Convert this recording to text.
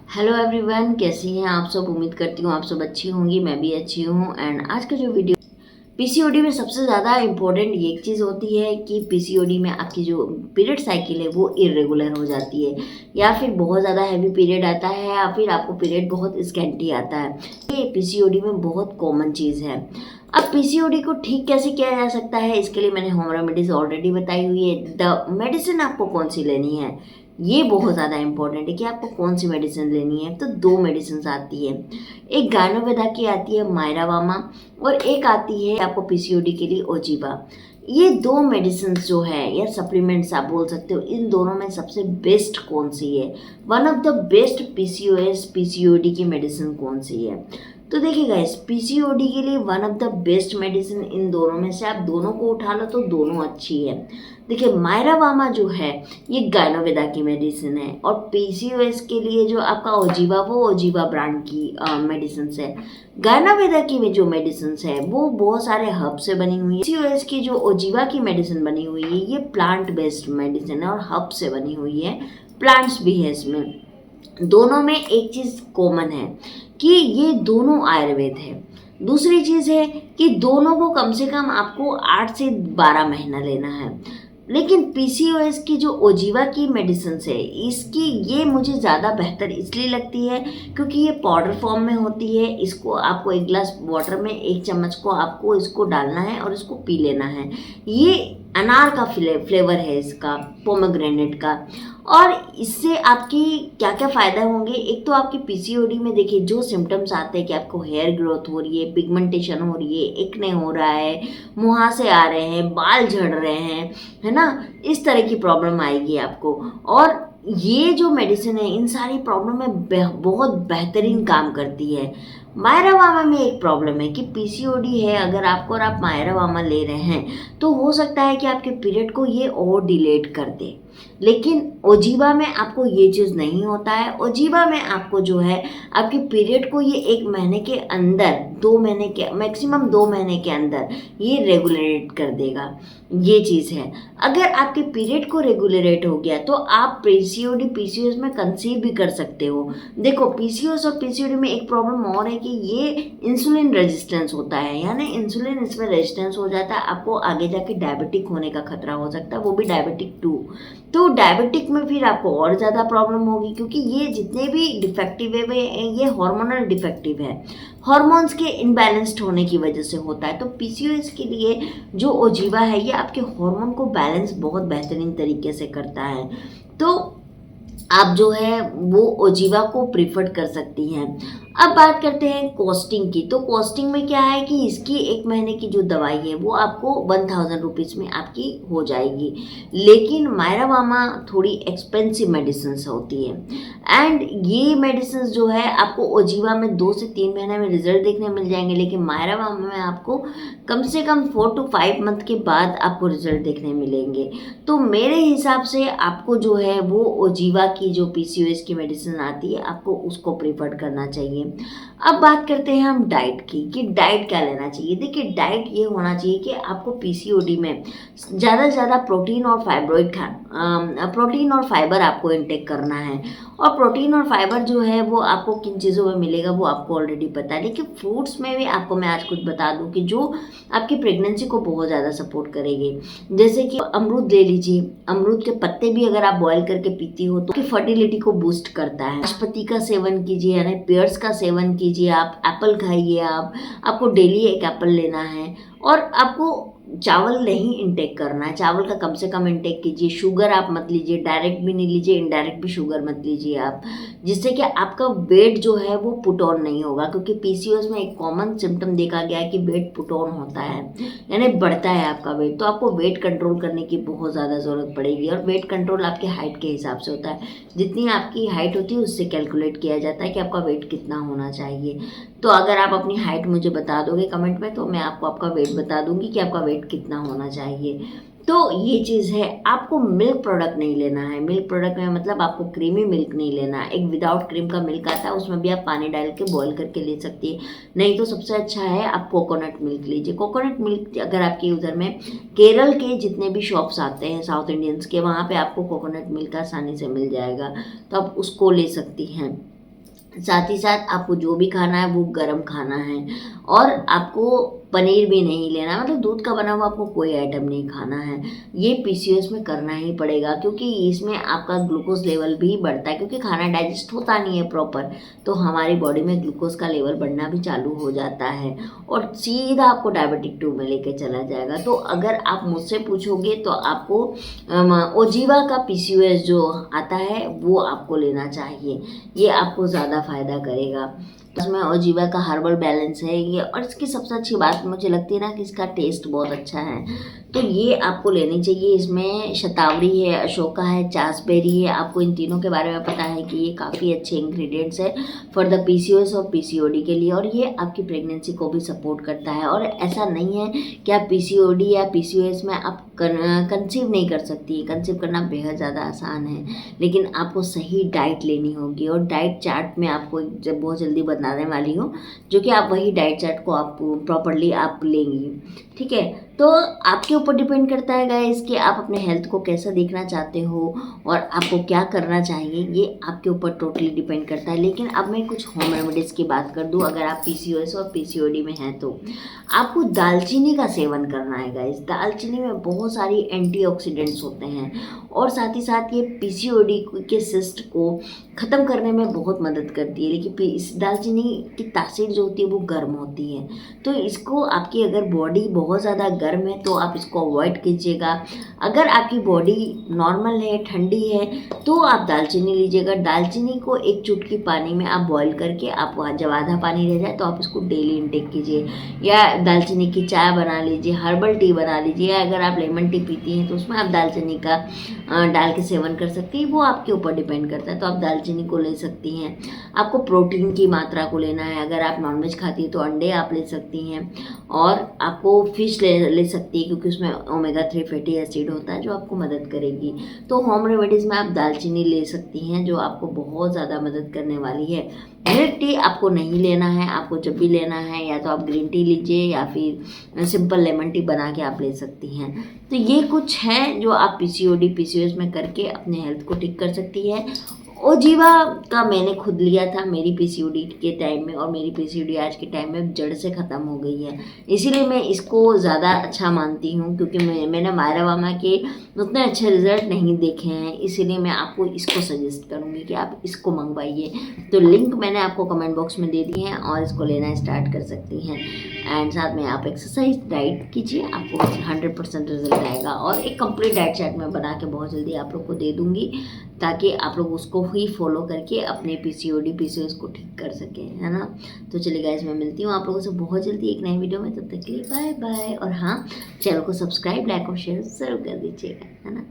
Hello everyone, कैसी हैं आप सब। उम्मीद करती हूँ आप सब अच्छी होंगी, मैं भी अच्छी हूँ। एंड आज का जो वीडियो पीसीओडी में सबसे ज़्यादा इम्पोर्टेंट ये एक चीज़ होती है कि पीसीओडी में आपकी जो पीरियड साइकिल है वो इरेगुलर हो जाती है, या फिर बहुत ज़्यादा हैवी पीरियड आता है, या फिर आपको पीरियड बहुत स्कैंटी आता है। ये पीसीओडी में बहुत कॉमन चीज़ है। अब पीसीओडी को ठीक कैसे किया जा सकता है, इसके लिए मैंने होम रेमेडीज ऑलरेडी बताई हुई है। द मेडिसिन आपको कौन सी लेनी है, ये बहुत ज़्यादा इंपॉर्टेंट है कि आपको कौन सी मेडिसिन लेनी है। तो दो मेडिसिन आती है, एक गायनोवेदा की आती है मायरावामा, और एक आती है आपको पीसीओडी के लिए ओजीवा। ये दो मेडिसिन जो है या सप्लीमेंट्स आप बोल सकते हो, इन दोनों में सबसे बेस्ट कौन सी है, one of the best PCOS PCOD की मेडिसिन कौन सी है। तो देखिए गाइस, पीसीओडी के लिए one of the best medicine in दोनों में से आप दोनों को उठा लो तो दोनों अच्छी है। देखिए मायरावामा जो है ये गायनोवेदा की मेडिसिन है, और पीसीओएस के लिए जो आपका ओजीवा वो ओजीवा ब्रांड की मेडिसिन है। गायनोवेदा की जो मेडिसिन है वो बहुत सारे हर्ब से बनी हुई है। पीसीओएस की जो ओजीवा की मेडिसिन बनी हुई है ये प्लांट बेस्ड मेडिसिन है और हर्ब से बनी हुई है, प्लांट्स भी है इसमें। दोनों में एक चीज़ कॉमन है कि ये दोनों आयुर्वेद है। दूसरी चीज़ है कि दोनों को कम से कम आपको 8 से 12 महीना लेना है। लेकिन पीसीओएस की जो ओजीवा की मेडिसिन है इसकी ये मुझे ज़्यादा बेहतर इसलिए लगती है क्योंकि ये पाउडर फॉर्म में होती है। इसको आपको एक गिलास वाटर में 1 चम्मच को आपको इसको डालना है और इसको पी लेना है। ये अनार का फ्लेवर है इसका, पोमेग्रेनेट का। और इससे आपकी क्या क्या फ़ायदा होंगे, एक तो आपकी पीसीओडी में देखिए जो सिम्टम्स आते हैं कि आपको हेयर ग्रोथ हो रही है, पिगमेंटेशन हो रही है, एक्ने हो रहा है, मुहासे आ रहे हैं, बाल झड़ रहे हैं, है ना, इस तरह की प्रॉब्लम आएगी आपको। और ये जो मेडिसिन है इन सारी प्रॉब्लम में बहुत बेहतरीन काम करती है। मायरावामा में एक प्रॉब्लम है कि पीसीओडी है अगर आपको और आप मायरावामा ले रहे हैं तो हो सकता है कि आपके पीरियड को ये और डिलेट कर दे। लेकिन ओजीवा में आपको ये चीज़ नहीं होता है। ओजीवा में आपको जो है आपके पीरियड को ये 1 महीने के अंदर, 2 महीने के मैक्सिमम 2 महीने के अंदर ये रेगुलेट कर देगा। ये चीज़ है, अगर आपके पीरियड को रेगुलेट हो गया तो आप पीसीओडी पीसीओएस में कंसीव भी कर सकते हो। देखो पीसीओएस और पीसीओडी में एक प्रॉब्लम और है कि ये इंसुलिन रेजिस्टेंस होता है, यानी इंसुलिन इसमें रेजिस्टेंस हो जाता है, आपको आगे जाके डायबिटिक होने का खतरा हो सकता है, वो भी डायबिटिक 2। तो डायबिटिक में फिर आपको और ज़्यादा प्रॉब्लम होगी क्योंकि ये जितने भी डिफेक्टिव है वे ये हार्मोनल डिफेक्टिव है, हार्मोन्स के इनबैलेंस्ड होने की वजह से होता है। तो पीसीओएस के लिए जो ओजीवा है ये आपके हार्मोन को बैलेंस बहुत बेहतरीन तरीके से करता है। तो आप जो है वो ओजीवा को प्रीफर कर सकती हैं। अब बात करते हैं कॉस्टिंग की। तो कॉस्टिंग में क्या है कि इसकी 1 महीने की जो दवाई है वो आपको 1000 रुपीज़ में आपकी हो जाएगी। लेकिन मायरावामा थोड़ी एक्सपेंसिव मेडिसिन होती है, एंड ये मेडिसिन जो है आपको ओजीवा में 2 से 3 महीने में रिजल्ट देखने मिल जाएंगे, लेकिन मायरावामा में आपको कम से कम 4 to 5 मंथ के बाद आपको रिजल्ट देखने मिलेंगे। तो मेरे हिसाब से आपको जो है वो ओजीवा की जो पीसीओएस की मेडिसिन आती है आपको उसको प्रीफर करना चाहिए। अब बात करते हैं हम डाइट की कि डाइट क्या लेना चाहिए। देखिए डाइट ये होना चाहिए कि आपको पीसीओडी में ज़्यादा से ज़्यादा प्रोटीन और प्रोटीन और फाइबर आपको इंटेक करना है। और प्रोटीन और फाइबर जो है वो आपको किन चीज़ों में मिलेगा वो आपको ऑलरेडी पता है, लेकिन फ्रूट्स में भी आपको मैं आज कुछ बता दूं कि जो आपकी प्रेगनेंसी को बहुत ज़्यादा सपोर्ट करेगी। जैसे कि अमरूद ले लीजिए, अमरूद के पत्ते भी अगर आप बॉयल करके पीती हो तो फर्टिलिटी को बूस्ट करता है। नाशपाती का सेवन कीजिए, यानी पेयर्स का सेवन कीजिए, आप एप्पल खाइए, आपको डेली एक एप्पल लेना है। और आपको चावल नहीं इंटेक करना है, चावल का कम से कम इंटेक कीजिए। शुगर आप मत लीजिए, डायरेक्ट भी नहीं लीजिए, इनडायरेक्ट भी शुगर मत लीजिए आप, जिससे कि आपका वेट जो है वो पुट ऑन नहीं होगा। क्योंकि पीसीओएस में एक कॉमन सिम्टम देखा गया है कि वेट पुट ऑन होता है, यानी बढ़ता है आपका वेट। तो आपको वेट कंट्रोल करने की बहुत ज़्यादा ज़रूरत पड़ेगी, और वेट कंट्रोल आपकी हाइट के हिसाब से होता है। जितनी आपकी हाइट होती है उससे कैलकुलेट किया जाता है कि आपका वेट कितना होना चाहिए। तो अगर आप अपनी हाइट मुझे बता दोगे कमेंट में तो मैं आपको आपका वेट बता दूंगी कि आपका वेट कितना होना चाहिए। तो ये चीज़ है, आपको मिल्क प्रोडक्ट नहीं लेना है। मिल्क प्रोडक्ट में मतलब आपको क्रीमी मिल्क नहीं लेना है। एक विदाउट क्रीम का मिल्क आता है, उसमें भी आप पानी डाल के बॉईल करके ले सकती है। नहीं तो सबसे अच्छा है आप कोकोनट मिल्क लीजिए। कोकोनट मिल्क अगर आपके उधर में केरल के जितने भी शॉप्स आते हैं साउथ इंडियंस के, वहाँ पे आपको कोकोनट मिल्क आसानी से मिल जाएगा, तो आप उसको ले सकती हैं। साथ ही साथ आपको जो भी खाना है वो गर्म खाना है, और आपको पनीर भी नहीं लेना, मतलब दूध का बना हुआ आपको कोई आइटम नहीं खाना है। ये पीसीओएस में करना ही पड़ेगा, क्योंकि इसमें आपका ग्लूकोज लेवल भी बढ़ता है, क्योंकि खाना डाइजेस्ट होता नहीं है प्रॉपर, तो हमारी बॉडी में ग्लूकोज का लेवल बढ़ना भी चालू हो जाता है और सीधा आपको डायबिटिक 2 में लेके चला जाएगा। तो अगर आप मुझसे पूछोगे तो आपको ओजीवा का पीसीओएस जो आता है वो आपको लेना चाहिए, ये आपको ज़्यादा फ़ायदा करेगा। इसमें ओजीवा का हर्बल बैलेंस है ये, और इसकी सबसे अच्छी बात मुझे लगती है ना कि इसका टेस्ट बहुत अच्छा है, तो ये आपको लेनी चाहिए। इसमें शतावरी है, अशोका है, चासबेरी है, आपको इन तीनों के बारे में पता है कि ये काफ़ी अच्छे इंग्रेडिएंट्स है फॉर द पीसीओएस और पीसीओडी के लिए, और ये आपकी प्रेगनेंसी को भी सपोर्ट करता है। और ऐसा नहीं है कि आप पीसीओडी या पीसीओएस में आप कंसीव नहीं कर सकती, कंसीव करना बेहद ज़्यादा आसान है, लेकिन आपको सही डाइट लेनी होगी, और डाइट चार्ट में आपको जब बहुत जल्दी बताने वाली हूँ, जो कि आप वही डाइट चार्ट को आप प्रॉपरली आप लेंगी, ठीक है। तो आपके ऊपर डिपेंड करता है गाइस कि आप अपने हेल्थ को कैसा देखना चाहते हो और आपको क्या करना चाहिए, ये आपके ऊपर टोटली डिपेंड करता है। लेकिन अब मैं कुछ होम रेमेडीज़ की बात कर दूँ, अगर आप पीसीओएस और पीसीओडी में हैं तो आपको दालचीनी का सेवन करना है गाइस। दालचीनी में बहुत सारी एंटीऑक्सीडेंट्स होते हैं, और साथ ही साथ ये पीसीओडी के सिस्ट को ख़त्म करने में बहुत मदद करती है। लेकिन इस दालचीनी की तासीर जो होती है वो गर्म होती है, तो इसको आपकी अगर बॉडी बहुत ज़्यादा गर्म है तो आप इसको अवॉइड कीजिएगा। अगर आपकी बॉडी नॉर्मल है, ठंडी है, तो आप दालचीनी लीजिएगा। दालचीनी को एक चुटकी पानी में आप बॉईल करके, आप जब आधा पानी रह जाए तो आप इसको डेली इंटेक कीजिए, या दालचीनी की चाय बना लीजिए, हर्बल टी बना लीजिए, या अगर आप लेमन टी पीती हैं तो उसमें आप दालचीनी का डाल के सेवन कर सकती हैं, वो आपके ऊपर डिपेंड करता है। तो आप दालचीनी को ले सकती हैं। आपको प्रोटीन की मात्रा को लेना है, अगर आप नॉनवेज खाती हैं तो अंडे आप ले सकती हैं, और आपको फिश ले सकती है, क्योंकि उसमें ओमेगा 3 फैटी एसिड होता है जो आपको मदद करेगी। तो होम रेमेडीज़ में आप दालचीनी ले सकती हैं, जो आपको बहुत ज़्यादा मदद करने वाली है। मिल्क टी आपको नहीं लेना है, आपको जब भी लेना है या तो आप ग्रीन टी लीजिए या फिर सिंपल लेमन टी बना के आप ले सकती हैं। तो ये कुछ है जो आप पीसीओडी पीसीओएस में करके अपने हेल्थ को ठीक कर सकती है। ओजीवा का मैंने खुद लिया था मेरी पीसीओडी के टाइम में, और मेरी पीसीओडी आज के टाइम में जड़ से ख़त्म हो गई है, इसीलिए मैं इसको ज़्यादा अच्छा मानती हूँ, क्योंकि मैंने मायरा वामा के उतने अच्छे रिजल्ट नहीं देखे हैं, इसीलिए मैं आपको इसको सजेस्ट करूँगी कि आप इसको मंगवाइए। तो लिंक मैंने आपको कमेंट बॉक्स में दे दी है, और इसको लेना स्टार्ट कर सकती हैं। एंड साथ में आप एक्सरसाइज डाइट कीजिए, आपको 100% रिजल्ट आएगा, और एक कंप्लीट डाइट चार्ट मैं बना के बहुत जल्दी आप लोग को दे दूँगी, ताकि आप लोग उसको ही फॉलो करके अपने पीसीओडी पीसीओएस को ठीक कर सकें, है ना। तो चलिए गाइस, मैं मिलती हूँ आप लोगों से बहुत जल्दी एक नई वीडियो में, तब तक के लिए बाय बाय। और हाँ, चैनल को सब्सक्राइब, लाइक और शेयर ज़रूर कर दीजिएगा, है ना।